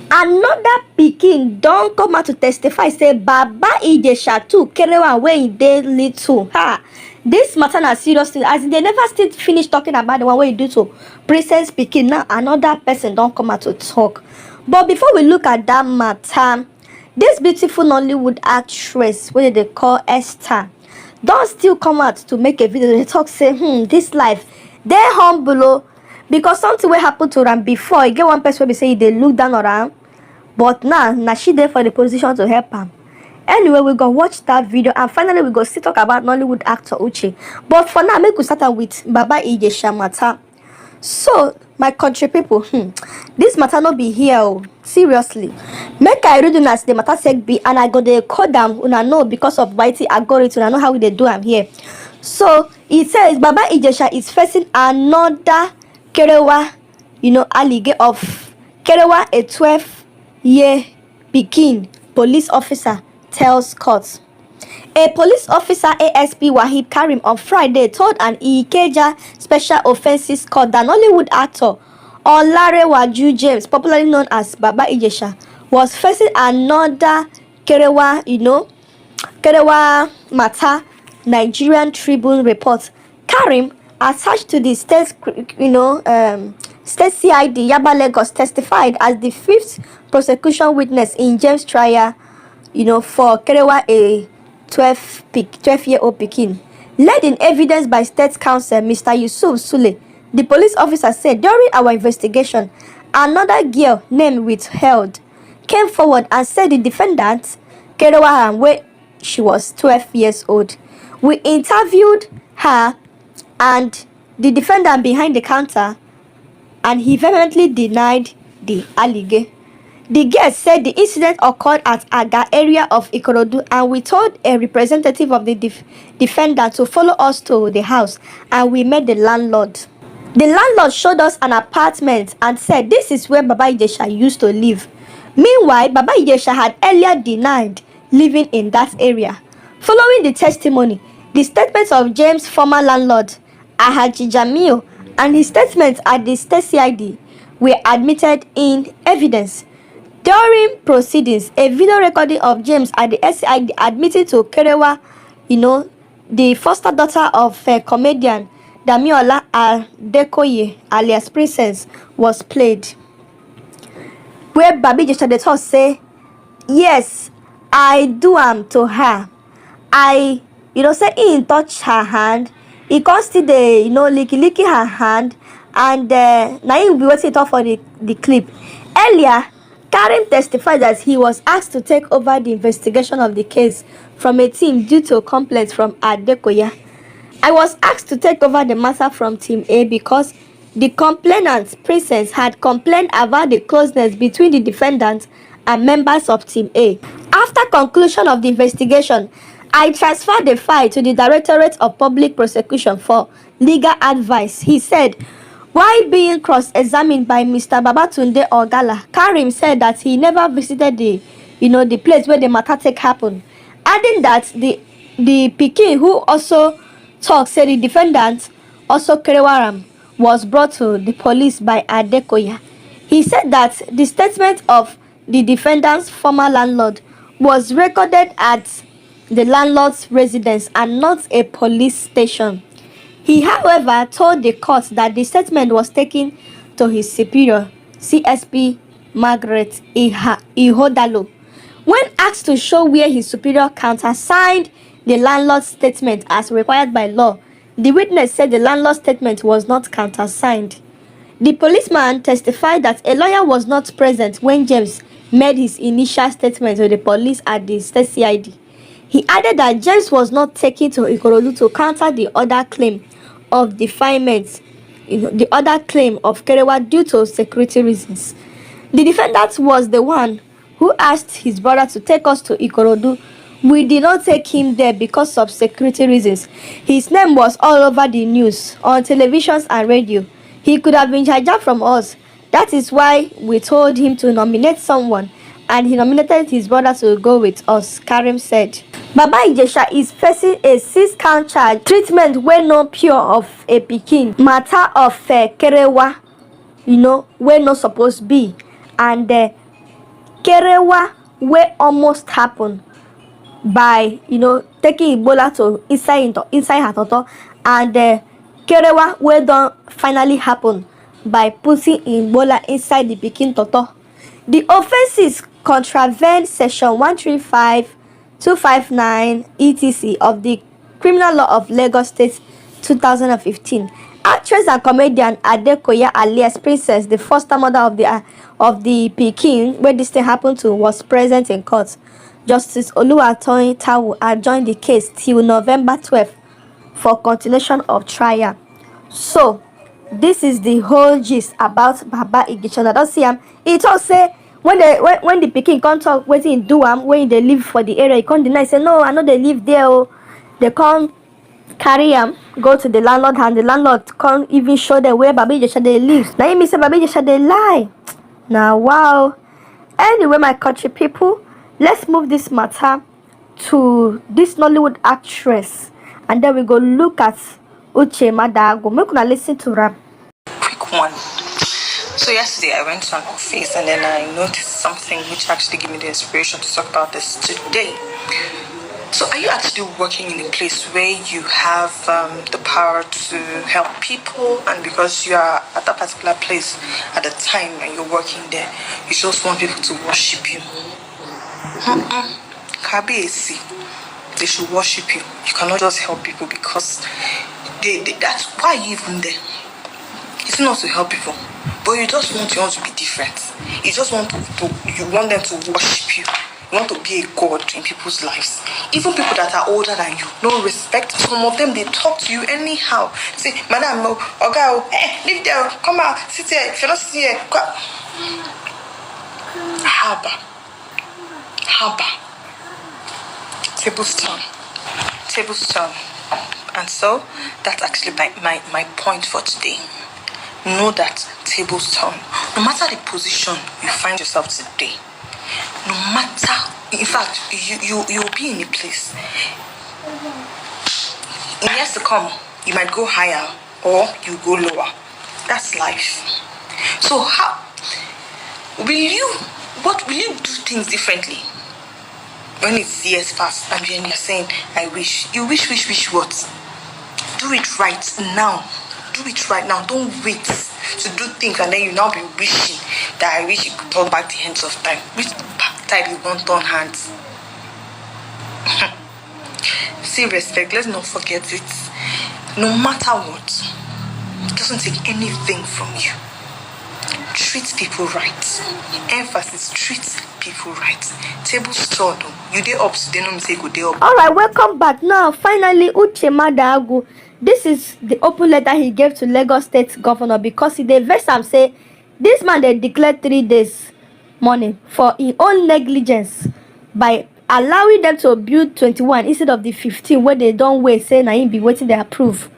Another pikin don come out to testify say baba Ijesha too kerewa wey e dey little. This matter na serious thing, as they never still finish talking about the one wey e do to princess pikin. Now another person don come out to talk. But before we look at that matter, this beautiful Nollywood actress wey they call Esther don still come out to make a video. They talk say this life dey humble because something wey happen to am before. E get one person wey be say they look down on am, but now she there for the position to help am. Anyway, we go watch that video and finally we go still talk about Nollywood actor Uche. But for now, make we start with Baba Ijesha matter. So my country people, this matter not be here. Seriously, make I read as the matter sec be, and I go dey code am. Una know because of YT algorithm. I know how they do am here. So it says Baba Ijesha is facing another kerewa, allegation of kerewa, a 12-year pikin. Police officer tells court. A police officer, ASP Wahid Karim, on Friday told an Ikeja Special Offences Court that Nollywood actor Olarewaju James, popularly known as Baba Ijesha, was facing another kerewa, kerewa matter. Nigerian Tribune report. Karim, attached to the state, state CID Yaba Lagos, testified as the 5th prosecution witness in James' trial, for kerewa, a 12-year-old pikin. Led in evidence by State Counsel Mr. Yusuf Sule, the police officer said during our investigation, another girl named withheld came forward and said the defendant kerewa when she was 12 years old. We interviewed her and the defendant behind the counter, and he vehemently denied the allegation. The girl said the incident occurred at Aga area of Ikorodu, and we told a representative of the defendant to follow us to the house, and we met the landlord. The landlord showed us an apartment and said this is where Baba Ijesha used to live. Meanwhile, Baba Ijesha had earlier denied living in that area. Following the testimony, the statements of James' former landlord, Ahaji Jamil, and his statements at the state CID were admitted in evidence. During proceedings, a video recording of James at the SCID admitting to kerewa, the foster daughter of comedian Damiola Ikoyi, alias Princess, was played. Where Babi Ijesha the talk say, yes, I do am to her. I, say he touch her hand. He constantly, licky her hand, and now he will be waiting for the clip. Earlier, Karim testified that he was asked to take over the investigation of the case from a team due to complaints from Adekoya. I was asked to take over the matter from Team A because the complainant, Princess, had complained about the closeness between the defendant and members of Team A. After conclusion of the investigation, I transferred the file to the Directorate of Public Prosecution for legal advice. He said, while being cross-examined by Mr. Babatunde Ogala, Karim said that he never visited the place where the matter take happened, adding that the pikin who also talked said the defendant also kerewaram was brought to the police by Adekoya. He said that the statement of the defendant's former landlord was recorded at the landlord's residence and not a police station. He, however, told the court that the statement was taken to his superior, CSP Margaret Ihodalo. When asked to show where his superior countersigned the landlord's statement as required by law, the witness said the landlord's statement was not countersigned. The policeman testified that a lawyer was not present when James made his initial statement to the police at the state CID. He added that James was not taken to Ikorodu to counter the other claim of defilement, the other claim of kerewa due to security reasons. The defendant was the one who asked his brother to take us to Ikorodu. We did not take him there because of security reasons. His name was all over the news, on televisions and radio. He could have been hijacked from us. That is why we told him to nominate someone, and he nominated his brother to go with us, Karim said. Baba Ijesha is facing a 6-count charge, treatment wey no pure of a pikin, matter of kerewa, wey no suppose be, and kerewa wey almost happen by taking Ebola to inside her toto, and kerewa wey don finally happen by putting Ebola inside the pikin toto. The offences contravene section 135, 259 etc of the Criminal Law of Lagos State 2015. Actress and comedian Ikoyi alias Princess, the foster mother of the pikin where this thing happened to, was present in court. Justice Oluwatoyin Taiwo adjourned the case till November 12th for continuation of trial. So, this is the whole gist about Baba Ijesha. I don't see him. He talk say when the pikin can't talk wetin do am when they live for the area, he can't deny say no, I know they live there. Oh, they can't carry am go to the landlord, and the landlord can't even show them where Baba Ijesha they live. Now him say Baba Ijesha they lie. Now wow. Anyway, my country people, let's move this matter to this Nollywood actress, and then we go look at Uche Madago. Make una listen to rap. Quick one. So yesterday I went to an office and then I noticed something which actually gave me the inspiration to talk about this today. So are you actually working in a place where you have the power to help people, and because you are at that particular place at the time and you're working there, you just want people to worship you? Kabiyesi, they should worship you. You cannot just help people because that's why you even there. It's not to help people, but you just want to be different. You just want you want them to worship you. You want to be a god in people's lives. Even people that are older than you, no respect. Some of them, they talk to you anyhow. Say, madam, no, oga, live there, come out, sit here. If you're not sitting here, come. Haba. Tables turn. And so, that's actually my point for today. Know that tables turn. No matter the position you find yourself today, no matter, in fact, you'll be in a place. In years to come, you might go higher or you go lower. That's life. So will you do things differently when it's years past and then you're saying, I wish? You wish what? Do it right now. Do it right now. Don't wait to do things and then you now be wishing that I wish you could turn back the hands of time. Which type you won't turn hands? See, respect, let's not forget it. No matter what, it doesn't take anything from you. Treat people right. Emphasis, treat people right. Tables turn. You dey up, so they no say go dey up. Alright, welcome back. Now, finally, Uche Madago. This is the open letter he gave to Lagos State Governor because he dey vex am say this man they declared 3 days mourning for his own negligence by allowing them to build 21 instead of the 15 where they don't wait, say na him be waiting they approve.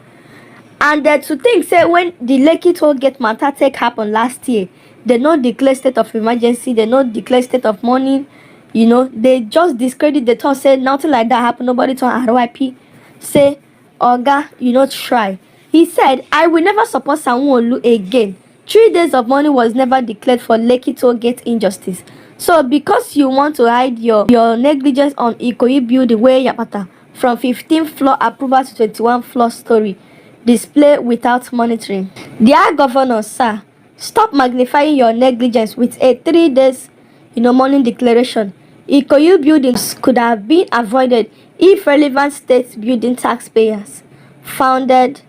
And to think say when the Lekki toll gate matter take happen last year, they no declare state of emergency, they no declare state of mourning, they just discredit the thought, say nothing like that happened, nobody told Rã.p. say Oga, try. He said, I will never support Sanwo-Olu again. 3 days of mourning was never declared for Lekki toll gate injustice. So because you want to hide your negligence on Ikoyi building where Yapata from 15th floor approval to 21 floor story display without monitoring. Dear Governor, sir, stop magnifying your negligence with a 3 days mourning declaration. Ikoyi buildings could have been avoided if relevant state building taxpayers funded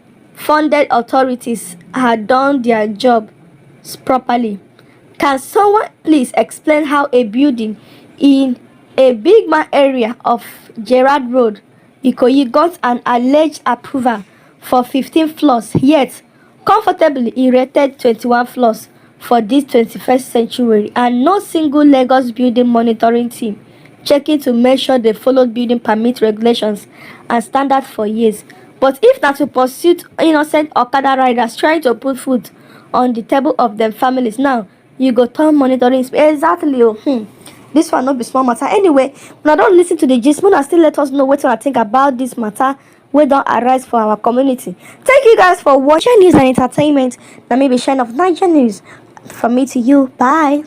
authorities had done their job properly. Can someone please explain how a building in a big man area of Gerard Road, Ikoyi, got an alleged approval for 15 floors, yet comfortably erected 21 floors for this 21st century, and no single Lagos building monitoring team checking to make sure they followed building permit regulations and standards for years? But if not to pursue innocent Okada riders trying to put food on the table of them families, now you go turn monitoring exactly. This one not be small matter. Anyway, when I don't listen to the gist, I still let us know what I think about this matter wey don arise for our community. Thank you guys for watching news and entertainment. Now maybe shine of Niger news from me to you. Bye.